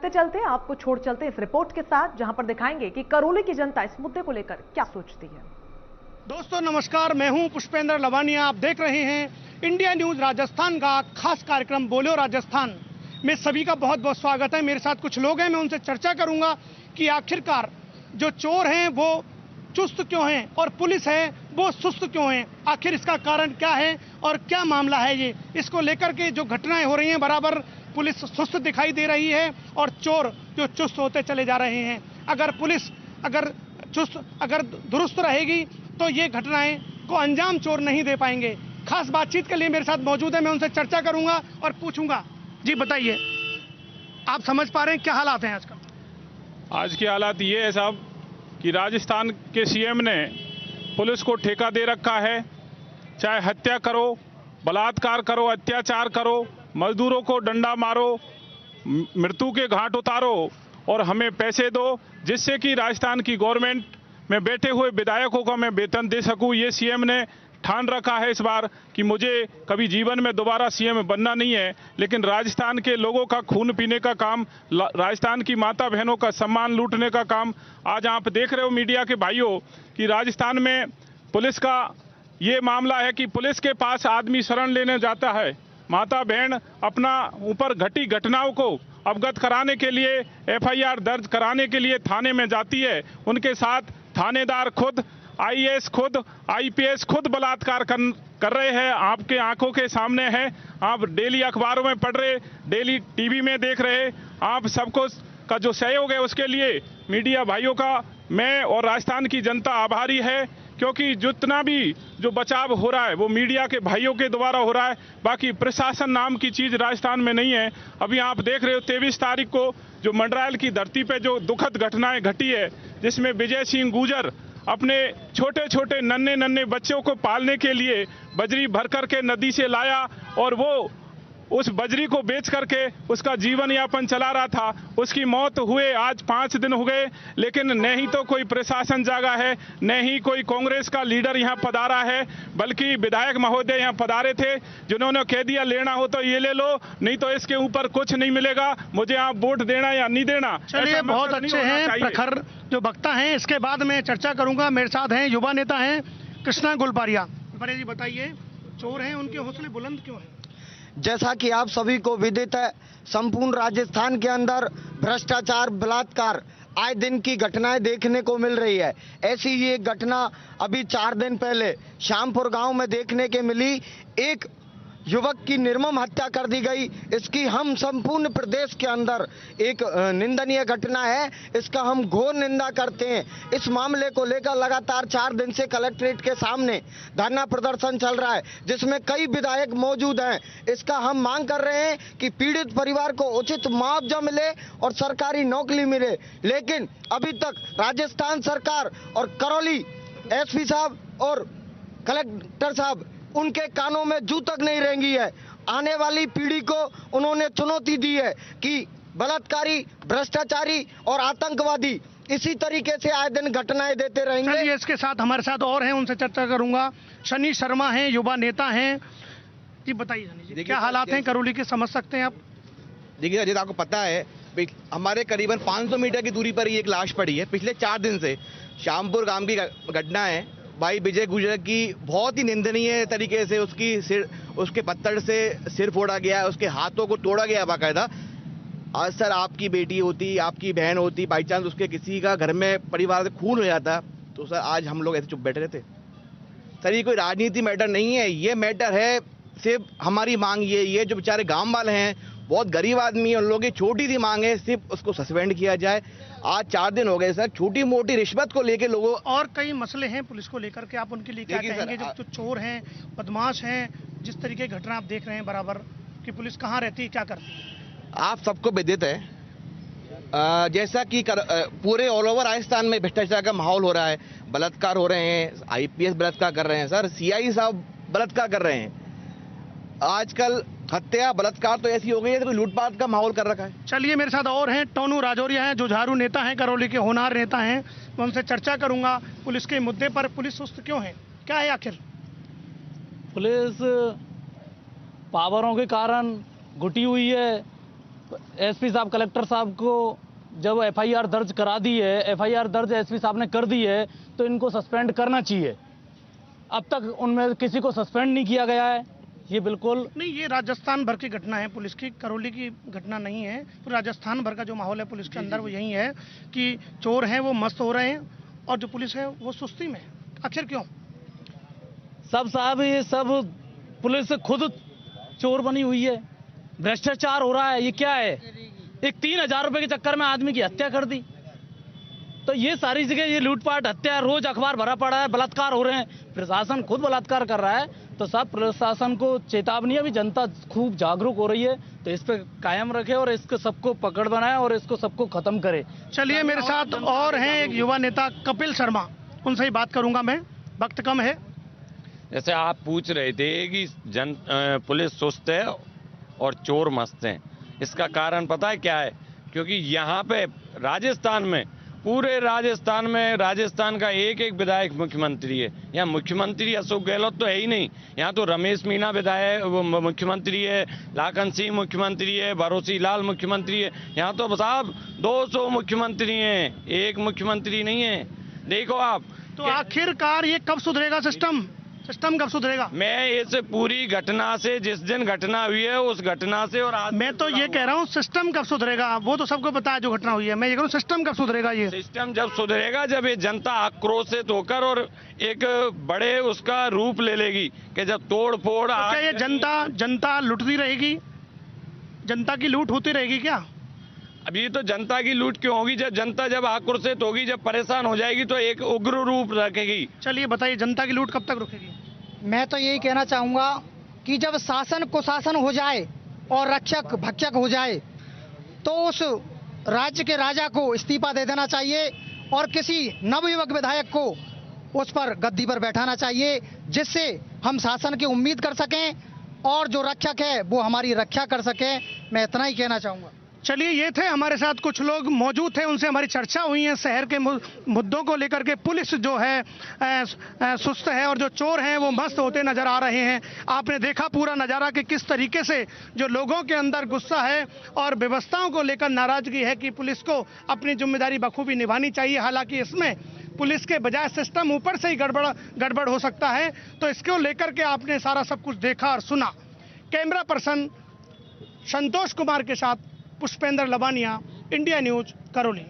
चलते चलते आपको छोड़ चलते इस रिपोर्ट के साथ, जहां पर दिखाएंगे कि करौली की जनता इस मुद्दे को लेकर क्या सोचती है। दोस्तों नमस्कार, मैं हूं पुष्पेंद्र लवानिया। आप देख रहे हैं इंडिया न्यूज राजस्थान का खास कार्यक्रम बोलो राजस्थान में सभी का बहुत बहुत स्वागत है। मेरे साथ कुछ लोग हैं, मैं उनसे चर्चा करूंगा कि आखिरकार जो चोर हैं वो चुस्त क्यों हैं और पुलिस है वो सुस्त क्यों है, आखिर इसका कारण क्या है और क्या मामला है ये। इसको लेकर के जो घटनाएं हो रही हैं, बराबर पुलिस सुस्त दिखाई दे रही है और चोर जो चुस्त होते चले जा रहे हैं। अगर पुलिस अगर दुरुस्त रहेगी तो ये घटनाएं को अंजाम चोर नहीं दे पाएंगे। खास बातचीत के लिए मेरे साथ मौजूद है, मैं उनसे चर्चा करूंगा और पूछूंगा। जी बताइए, आप समझ पा रहे हैं क्या हालात हैं आजकल? आज के हालात ये है साहब कि राजस्थान के सीएम ने पुलिस को ठेका दे रखा है। चाहे हत्या करो, बलात्कार करो, अत्याचार करो, मजदूरों को डंडा मारो, मृत्यु के घाट उतारो और हमें पैसे दो, जिससे कि राजस्थान की गवर्नमेंट में बैठे हुए विधायकों को मैं वेतन दे सकूं। ये सीएम ने ठान रखा है इस बार कि मुझे कभी जीवन में दोबारा सीएम बनना नहीं है, लेकिन राजस्थान के लोगों का खून पीने का काम, राजस्थान की माता बहनों का सम्मान लूटने का काम आज आप देख रहे हो मीडिया के भाइयों कि राजस्थान में पुलिस का ये मामला है कि पुलिस के पास आदमी शरण लेने जाता है, माता बहन अपना ऊपर घटी घटनाओं को अवगत कराने के लिए, एफआईआर दर्ज कराने के लिए थाने में जाती है। उनके साथ थानेदार खुद, आईएएस खुद, आईपीएस खुद बलात्कार कर रहे हैं, आपके आंखों के सामने है। आप डेली अखबारों में पढ़ रहे, डेली टीवी में देख रहे। आप सबको का जो सहयोग है उसके लिए मीडिया भाइयों का मैं और राजस्थान की जनता आभारी है, क्योंकि जितना भी जो बचाव हो रहा है वो मीडिया के भाइयों के द्वारा हो रहा है। बाकी प्रशासन नाम की चीज राजस्थान में नहीं है। अभी आप देख रहे हो 23 तारीख को जो मंडरायल की धरती पे जो दुखद घटनाएं घटी है, जिसमें विजय सिंह गुर्जर अपने छोटे छोटे नन्हे नन्हे बच्चों को पालने के लिए बजरी भर करके नदी से लाया और वो उस बजरी को बेच करके उसका जीवन यापन चला रहा था। उसकी मौत हुए आज 5 दिन हो गए, लेकिन न ही तो कोई प्रशासन जागा है, न ही कोई कांग्रेस का लीडर यहाँ पधारा है, बल्कि विधायक महोदय यहाँ पधारे थे जिन्होंने कह दिया लेना हो तो ये ले लो, नहीं तो इसके ऊपर कुछ नहीं मिलेगा, मुझे आप वोट देना या नहीं देना। चलिए, बहुत अच्छे हैं प्रखर जो वक्ता हैं। इसके बाद मैं चर्चा करूंगा। मेरे साथ हैं युवा नेता हैं कृष्णा गुलपारिया। जी बताइए, चोर हैं उनके हौसले बुलंद क्यों हैं? जैसा कि आप सभी को विदित है, संपूर्ण राजस्थान के अंदर भ्रष्टाचार, बलात्कार आए दिन की घटनाएं देखने को मिल रही है। ऐसी ही एक घटना अभी 4 दिन पहले श्यामपुर गांव में देखने के मिली। एक युवक की निर्मम हत्या कर दी गई। इसकी हम संपूर्ण प्रदेश के अंदर एक निंदनीय घटना है, इसका हम घोर निंदा करते हैं। इस मामले को लेकर लगातार 4 दिन से कलेक्ट्रेट के सामने धरना प्रदर्शन चल रहा है, जिसमें कई विधायक मौजूद हैं। इसका हम मांग कर रहे हैं कि पीड़ित परिवार को उचित मुआवजा मिले और सरकारी नौकरी मिले, लेकिन अभी तक राजस्थान सरकार और करौली एसपी साहब और कलेक्टर साहब उनके कानों में जू तक नहीं रेंगी है। आने वाली पीढ़ी को उन्होंने चुनौती दी है कि बलात्कारी, भ्रष्टाचारी और आतंकवादी इसी तरीके से आए दिन घटनाएं देते रहेंगे। इसके साथ हमारे साथ और हैं, उनसे चर्चा करूंगा। शनि शर्मा हैं, युवा नेता हैं। जी बताइए शनि जी, क्या हालात हैं करौली के, समझ सकते हैं आप? देखिए अजय, आपको पता है हमारे करीबन 500 मीटर की दूरी पर ही एक लाश पड़ी है। पिछले 4 दिन से श्यामपुर गांव की घटना है। भाई विजय गुर्जर की बहुत ही निंदनीय तरीके से उसके पत्थर से सिर फोड़ा गया है, उसके हाथों को तोड़ा गया बाकायदा। आज सर आपकी बेटी होती, आपकी बहन होती, बाई चांस उसके किसी का घर में परिवार से खून हो जाता, तो सर आज हम लोग ऐसे चुप बैठे रहते? सर ये कोई राजनीति मैटर नहीं है, ये मैटर है सिर्फ हमारी मांग ये जो बेचारे गाँव वाले हैं, बहुत गरीब आदमी है, उन लोगों की छोटी सी मांग है, सिर्फ उसको सस्पेंड किया जाए। आज 4 दिन हो गए सर, छोटी मोटी रिश्वत को लेके लोगों और कई मसले हैं पुलिस को लेकर के, आप उनके लिए क्या कहेंगे? जो चोर हैं, बदमाश हैं, जिस तरीके की घटना आप देख रहे हैं बराबर कि पुलिस कहाँ रहती है, क्या करती है? आप सबको विदित है जैसा कि पूरे ऑल ओवर राजस्थान में भ्रष्टाचार का माहौल हो रहा है, बलात्कार हो रहे हैं, आईपीएस बलात्कार कर रहे हैं सर, सीआई साहब बलात्कार कर रहे हैं। आजकल हत्या बलात्कार तो ऐसी हो गई है तो लूटपाट का माहौल कर रखा है। चलिए, मेरे साथ और हैं टोनू राजौरिया हैं, जुझारू नेता हैं, करौली के होनहार नेता हैं। मैं उनसे चर्चा करूंगा पुलिस के मुद्दे पर। पुलिस सुस्त क्यों है, क्या है आखिर? पुलिस पावरों के कारण घुटी हुई है एसपी साहब, कलेक्टर साहब को जब एफआईआर दर्ज करा दी है, एफआईआर दर्ज एसपी साहब ने कर दी है, तो इनको सस्पेंड करना चाहिए। अब तक उनमें किसी को सस्पेंड नहीं किया गया है। ये बिल्कुल नहीं, ये राजस्थान भर की घटना है, पुलिस की करौली की घटना नहीं है। पूरा राजस्थान भर का जो माहौल है पुलिस के अंदर वो यही है कि चोर हैं वो मस्त हो रहे हैं और जो पुलिस है वो सुस्ती में। आखिर क्यों? सब साहब, ये सब पुलिस खुद चोर बनी हुई है, भ्रष्टाचार हो रहा है। ये क्या है? एक 3,000 रुपए के चक्कर में आदमी की हत्या कर दी। तो ये सारी जगह ये लूटपाट, हत्या, रोज अखबार भरा पड़ा है, बलात्कार हो रहे हैं, प्रशासन खुद बलात्कार कर रहा है। तो सब प्रशासन को चेतावनी है, अभी जनता खूब जागरूक हो रही है, तो इस पे कायम रखे और इसको सबको पकड़ बनाए और इसको सबको खत्म करे। चलिए, मेरे साथ और हैं एक युवा नेता कपिल शर्मा, उनसे ही बात करूंगा मैं, वक्त कम है। जैसे आप पूछ रहे थे कि पुलिस सुस्त है और चोर मस्त हैं, इसका कारण पता है क्या है? क्योंकि यहाँ पे राजस्थान में, पूरे राजस्थान में, राजस्थान का एक एक विधायक मुख्यमंत्री है। यहाँ मुख्यमंत्री अशोक गहलोत तो है ही नहीं, यहाँ तो रमेश मीणा विधायक वो मुख्यमंत्री है, लाखन सिंह मुख्यमंत्री है, भरोसी लाल मुख्यमंत्री है। यहाँ तो साहब 200 मुख्यमंत्री हैं, एक मुख्यमंत्री नहीं है। देखो आप, तो आखिरकार ये कब सुधरेगा सिस्टम कब सुधरेगा? मैं इस पूरी घटना से, जिस दिन घटना हुई है उस घटना से, और आज मैं तो ये कह रहा हूँ सिस्टम कब सुधरेगा? वो तो सबको पता है जो घटना हुई है, मैं ये कह रहा हूँ सिस्टम कब सुधरेगा? ये सिस्टम जब सुधरेगा जब ये जनता आक्रोशित होकर और एक बड़े उसका रूप ले लेगी कि जब तोड़ फोड़। तो क्या ये जनता लुटती रहेगी? जनता की लूट होती रहेगी क्या? अभी तो जनता की लूट क्यों होगी? जब आक्रोशित होगी, जब परेशान हो जाएगी तो एक उग्र रूप रखेगी। चलिए बताइए, जनता की लूट कब तक रुकेगी? मैं तो यही कहना चाहूंगा कि जब शासन कुशासन हो जाए और रक्षक भक्षक हो जाए तो उस राज्य के राजा को इस्तीफा दे देना चाहिए और किसी नवयुवक विधायक को उस पर गद्दी पर बैठाना चाहिए, जिससे हम शासन की उम्मीद कर सकें और जो रक्षक है वो हमारी रक्षा कर सके। मैं इतना ही कहना चाहूंगा। चलिए, ये थे हमारे साथ कुछ लोग मौजूद थे, उनसे हमारी चर्चा हुई है शहर के मुद्दों को लेकर के। पुलिस जो है सुस्त है और जो चोर हैं वो मस्त होते नजर आ रहे हैं। आपने देखा पूरा नज़ारा कि किस तरीके से जो लोगों के अंदर गुस्सा है और व्यवस्थाओं को लेकर नाराजगी है कि पुलिस को अपनी जिम्मेदारी बखूबी निभानी चाहिए। हालांकि इसमें पुलिस के बजाय सिस्टम ऊपर से ही गड़बड़ हो सकता है। तो इसको लेकर के आपने सारा सब कुछ देखा और सुना। कैमरा पर्सन संतोष कुमार के साथ पुष्पेंद्र लवानिया, इंडिया न्यूज, करौली।